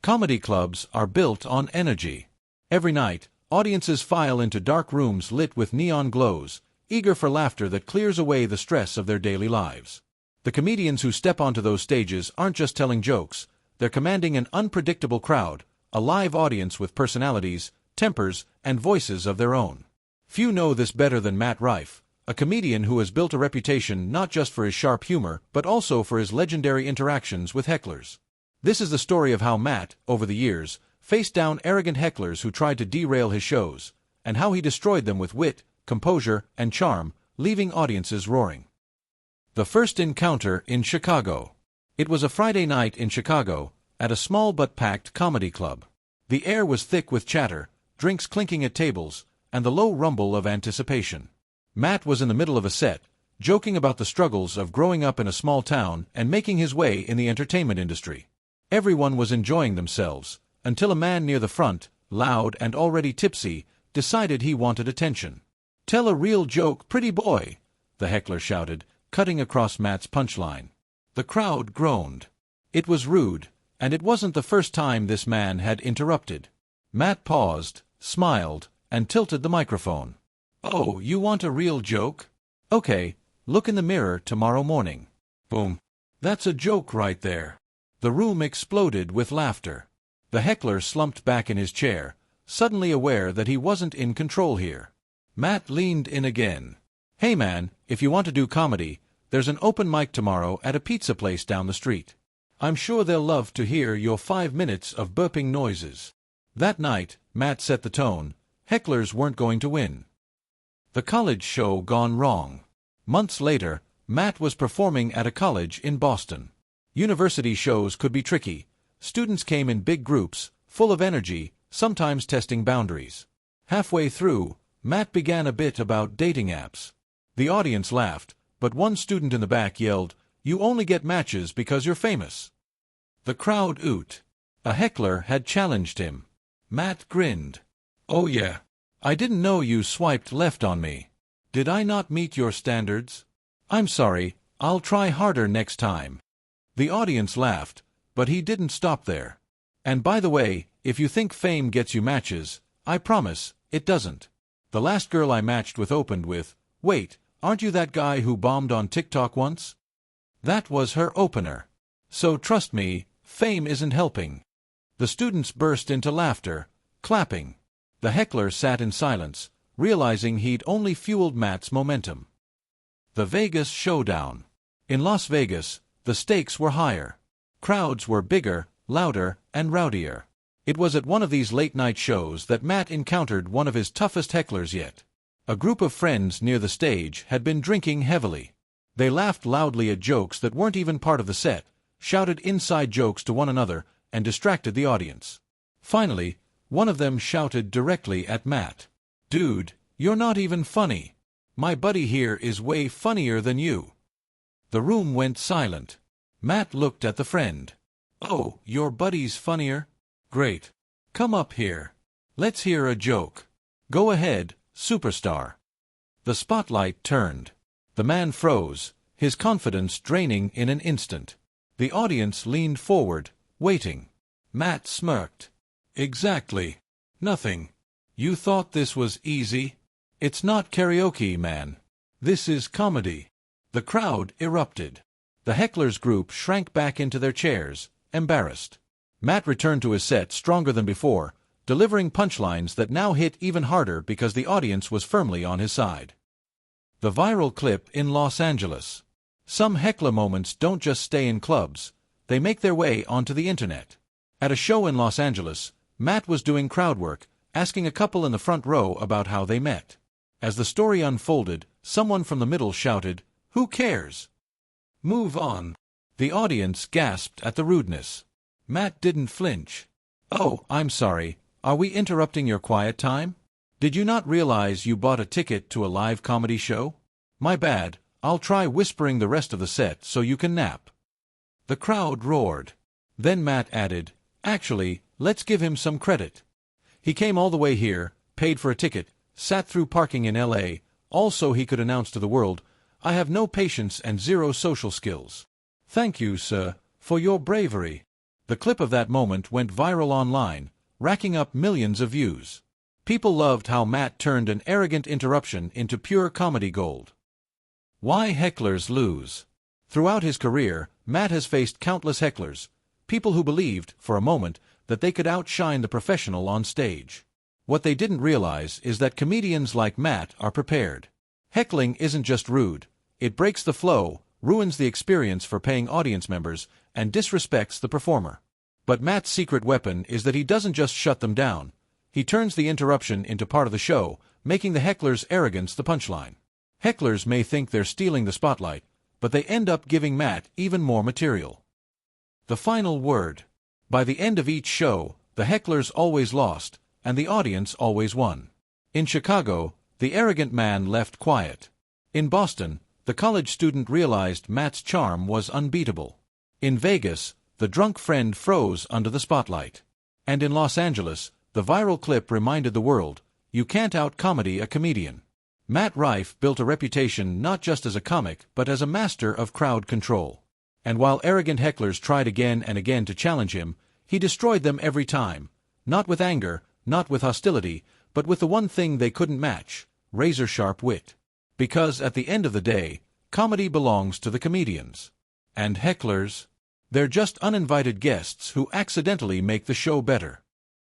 Comedy clubs are built on energy. Every night, audiences file into dark rooms lit with neon glows, eager for laughter that clears away the stress of their daily lives. The comedians who step onto those stages aren't just telling jokes, they're commanding an unpredictable crowd, a live audience with personalities, tempers, and voices of their own. Few know this better than Matt Rife, a comedian who has built a reputation not just for his sharp humor but also for his legendary interactions with hecklers. This is the story of how Matt, over the years, faced down arrogant hecklers who tried to derail his shows, and how he destroyed them with wit, composure, and charm, leaving audiences roaring. The first encounter in Chicago. It was a Friday night in Chicago, at a small but packed comedy club. The air was thick with chatter, drinks clinking at tables, and the low rumble of anticipation. Matt was in the middle of a set, joking about the struggles of growing up in a small town and making his way in the entertainment industry. Everyone was enjoying themselves, until a man near the front, loud and already tipsy, decided he wanted attention. "Tell a real joke, pretty boy," the heckler shouted, cutting across Matt's punchline. The crowd groaned. It was rude, and it wasn't the first time this man had interrupted. Matt paused, smiled, and tilted the microphone. "Oh, you want a real joke? Okay, look in the mirror tomorrow morning." Boom. "That's a joke right there." The room exploded with laughter. The heckler slumped back in his chair, suddenly aware that he wasn't in control here. Matt leaned in again. "Hey man, if you want to do comedy, there's an open mic tomorrow at a pizza place down the street. I'm sure they'll love to hear your 5 minutes of burping noises." That night, Matt set the tone. Hecklers weren't going to win. The college show gone wrong. Months later, Matt was performing at a college in Boston. University shows could be tricky. Students came in big groups, full of energy, sometimes testing boundaries. Halfway through, Matt began a bit about dating apps. The audience laughed, but one student in the back yelled, "You only get matches because you're famous." The crowd oot. A heckler had challenged him. Matt grinned. "Oh yeah. I didn't know you swiped left on me. Did I not meet your standards? I'm sorry, I'll try harder next time." The audience laughed, but he didn't stop there. "And by the way, if you think fame gets you matches, I promise, it doesn't. The last girl I matched with opened with, 'Wait, aren't you that guy who bombed on TikTok once?' That was her opener. So trust me, fame isn't helping." The students burst into laughter, clapping. The heckler sat in silence, realizing he'd only fueled Matt's momentum. The Vegas Showdown. In Las Vegas, the stakes were higher. Crowds were bigger, louder, and rowdier. It was at one of these late-night shows that Matt encountered one of his toughest hecklers yet. A group of friends near the stage had been drinking heavily. They laughed loudly at jokes that weren't even part of the set, shouted inside jokes to one another, and distracted the audience. Finally, one of them shouted directly at Matt, "Dude, you're not even funny. My buddy here is way funnier than you." The room went silent. Matt looked at the friend. "Oh, your buddy's funnier? Great. Come up here. Let's hear a joke. Go ahead, superstar." The spotlight turned. The man froze, his confidence draining in an instant. The audience leaned forward, waiting. Matt smirked. "Exactly. Nothing. You thought this was easy? It's not karaoke, man. This is comedy." The crowd erupted. The hecklers group shrank back into their chairs, embarrassed. Matt returned to his set stronger than before, delivering punchlines that now hit even harder because the audience was firmly on his side. The viral clip in Los Angeles. Some heckler moments don't just stay in clubs, they make their way onto the internet. At a show in Los Angeles, Matt was doing crowd work, asking a couple in the front row about how they met. As the story unfolded, someone from the middle shouted, "Who cares? Move on." The audience gasped at the rudeness. Matt didn't flinch. "Oh, I'm sorry. Are we interrupting your quiet time? Did you not realize you bought a ticket to a live comedy show? My bad. I'll try whispering the rest of the set so you can nap." The crowd roared. Then Matt added, "Actually, let's give him some credit. He came all the way here, paid for a ticket, sat through parking in LA, all so he could announce to the world, 'I have no patience and zero social skills.' Thank you, sir, for your bravery." The clip of that moment went viral online, racking up millions of views. People loved how Matt turned an arrogant interruption into pure comedy gold. Why hecklers lose? Throughout his career, Matt has faced countless hecklers, people who believed, for a moment, that they could outshine the professional on stage. What they didn't realize is that comedians like Matt are prepared. Heckling isn't just rude, it breaks the flow, ruins the experience for paying audience members, and disrespects the performer. But Matt's secret weapon is that he doesn't just shut them down. He turns the interruption into part of the show, making the heckler's arrogance the punchline. Hecklers may think they're stealing the spotlight, but they end up giving Matt even more material. The final word. By the end of each show, the hecklers always lost, and the audience always won. In Chicago, the arrogant man left quiet. In Boston, the college student realized Matt's charm was unbeatable. In Vegas, the drunk friend froze under the spotlight. And in Los Angeles, the viral clip reminded the world, you can't out-comedy a comedian. Matt Rife built a reputation not just as a comic but as a master of crowd control. And while arrogant hecklers tried again and again to challenge him, he destroyed them every time. Not with anger, not with hostility, but with the one thing they couldn't match, razor-sharp wit. Because at the end of the day, comedy belongs to the comedians. And hecklers? They're just uninvited guests who accidentally make the show better.